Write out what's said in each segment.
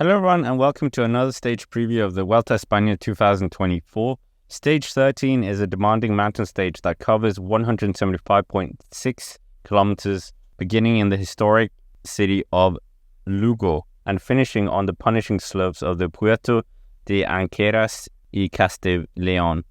Hello everyone and welcome to another stage preview of the Vuelta Espana 2024. Stage 13 is a demanding mountain stage that covers 175.6 kilometers, beginning in the historic city of Lugo and finishing on the punishing slopes of the Puerto de Anqueras y Castellón.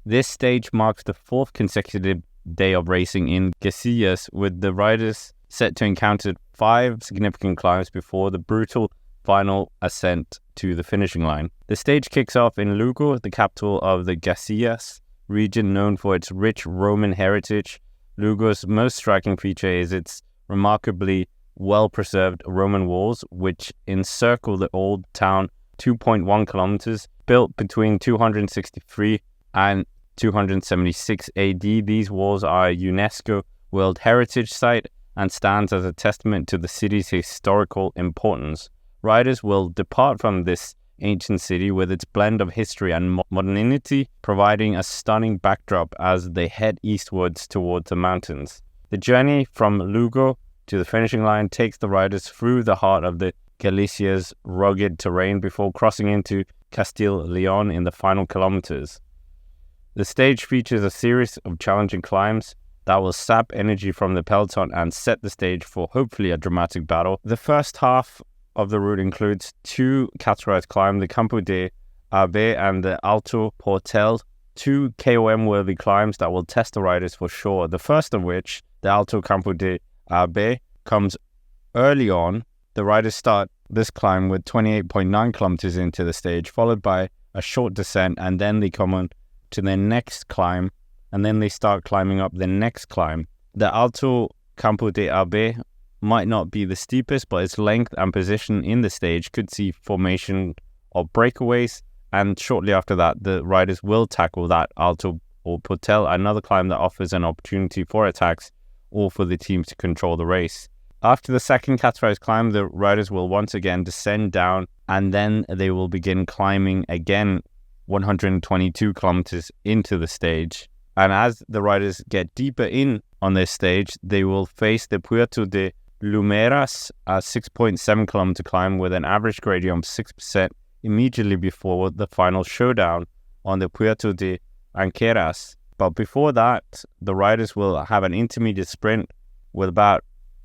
This stage marks the fourth consecutive day of racing in Casillas, with the riders set to encounter 5 significant climbs before the brutal final ascent to the finishing line. The stage kicks off in Lugo, the capital of the Casillas region, known for its rich Roman heritage. Lugo's most striking feature is its remarkably well-preserved Roman walls, which encircle the old town 2.1 kilometers. Built between 263 and 276 AD, these walls are a UNESCO World Heritage Site and stands as a testament to the city's historical importance. Riders will depart from this ancient city with its blend of history and modernity, providing a stunning backdrop as they head eastwards towards the mountains. The journey from Lugo to the finishing line takes the riders through the heart of the Galicia's rugged terrain before crossing into Castellón in the final kilometers. The stage features a series of challenging climbs that will sap energy from the peloton and set the stage for hopefully a dramatic battle. The first half of the route includes 2 categorized climbs, the Campo de Arbe and the Alto Portel, 2 KOM-worthy climbs that will test the riders for sure. The first of which, the Alto Campo de Arbe, comes early on. The riders start this climb with 28.9 kilometers into the stage, followed by a short descent, and then they come on to their next climb, and then they start climbing up the next climb. The Alto Campo de Arbe might not be the steepest, but its length and position in the stage could see formation of breakaways, and shortly after that, the riders will tackle that Alto or Portel, another climb that offers an opportunity for attacks or for the teams to control the race. After the second categorized climb, the riders will once again descend down, and then they will begin climbing again 122 kilometers into the stage. And as the riders get deeper in on this stage, they will face the Puerto de Lumeras, a 6.7 kilometer climb with an average gradient of 6% immediately before the final showdown on the Puerto de Anqueras. But before that, the riders will have an intermediate sprint with about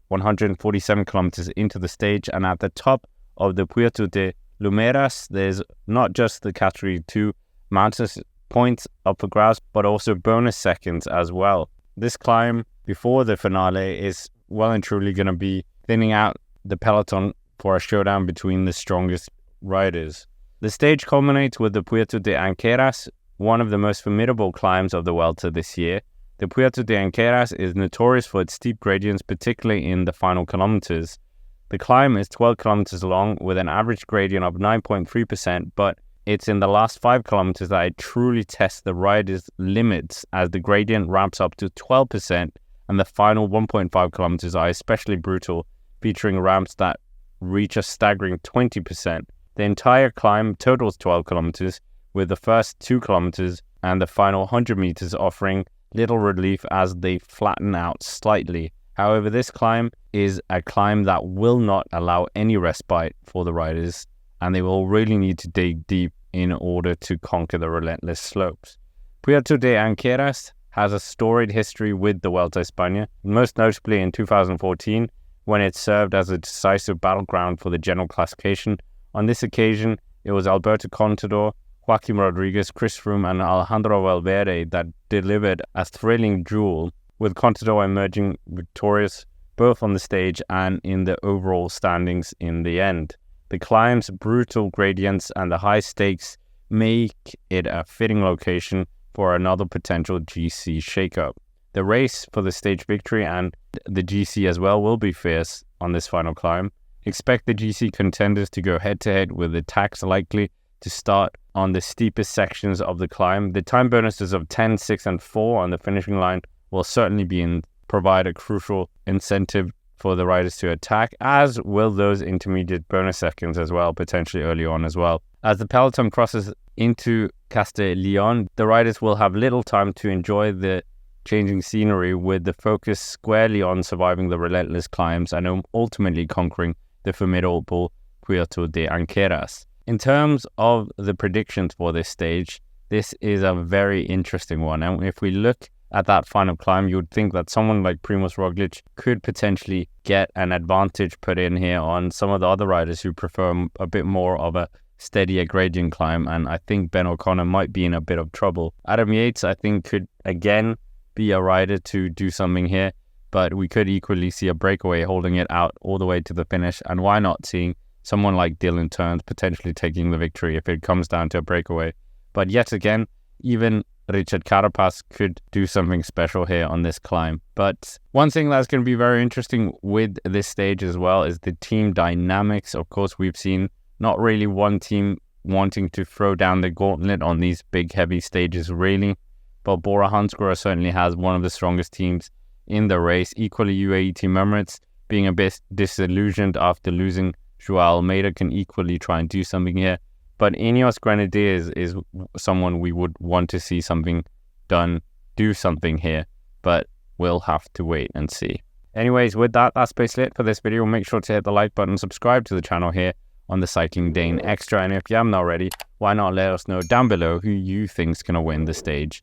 147 kilometers into the stage, and at the top of the Puerto de Lumeras, there's not just the Category 2 mountain points up for grabs, but also bonus seconds as well. This climb before the finale is well and truly going to be thinning out the peloton for a showdown between the strongest riders. The stage culminates with the Puerto de Anqueras, one of the most formidable climbs of the Vuelta this year. The Puerto de Anqueras is notorious for its steep gradients, particularly in the final kilometers. The climb is 12 kilometers long with an average gradient of 9.3%, but it's in the last 5 kilometers that it truly tests the rider's limits, as the gradient ramps up to 12%, and the final 1.5 kilometers are especially brutal, featuring ramps that reach a staggering 20%. The entire climb totals 12 kilometers, with the first 2 kilometers and the final 100 meters offering little relief as they flatten out slightly. However, this climb is a climb that will not allow any respite for the riders, and they will really need to dig deep in order to conquer the relentless slopes. Puerto de Anqueras has a storied history with the Vuelta Espana, most notably in 2014, when it served as a decisive battleground for the general classification. On this occasion, it was Alberto Contador, Joaquim Rodriguez, Chris Froome and Alejandro Valverde that delivered a thrilling duel, with Contador emerging victorious both on the stage and in the overall standings in the end. The climb's brutal gradients and the high stakes make it a fitting location for another potential GC shakeup. The race for the stage victory and the GC as well will be fierce on this final climb. Expect the GC contenders to go head-to-head, with attacks likely to start on the steepest sections of the climb. The time bonuses of 10, 6 and 4 on the finishing line will certainly provide a crucial incentive for the riders to attack, as will those intermediate bonus seconds as well, potentially early on as well. As the peloton crosses into Castellón, the riders will have little time to enjoy the changing scenery, with the focus squarely on surviving the relentless climbs and ultimately conquering the formidable Puerto de Anqueras. In terms of the predictions for this stage, this is a very interesting one. And if we look at that final climb, you would think that someone like Primoz Roglic could potentially get an advantage put in here on some of the other riders who prefer a bit more of a steadier gradient climb. And I think Ben O'Connor might be in a bit of trouble. Adam Yates, I think, could again be a rider to do something here, but we could equally see a breakaway holding it out all the way to the finish. And why not seeing someone like Dylan Teuns potentially taking the victory if it comes down to a breakaway? But yet again, even Richard Carapaz could do something special here on this climb. But one thing that's going to be very interesting with this stage as well is the team dynamics. Of course, we've seen not really one team wanting to throw down the gauntlet on these big, heavy stages, really. But Bora Hansgrohe certainly has one of the strongest teams in the race. Equally, UAE Team Emirates, being a bit disillusioned after losing Joao Almeida, can equally try and do something here. But Ineos Grenadiers is someone we would want to see something done, do something here. But we'll have to wait and see. Anyways, with that, that's basically it for this video. Make sure to hit the like button, subscribe to the channel here on the Cycling Dane Extra. And if you haven't already, why not let us know down below who you think's going to win the stage.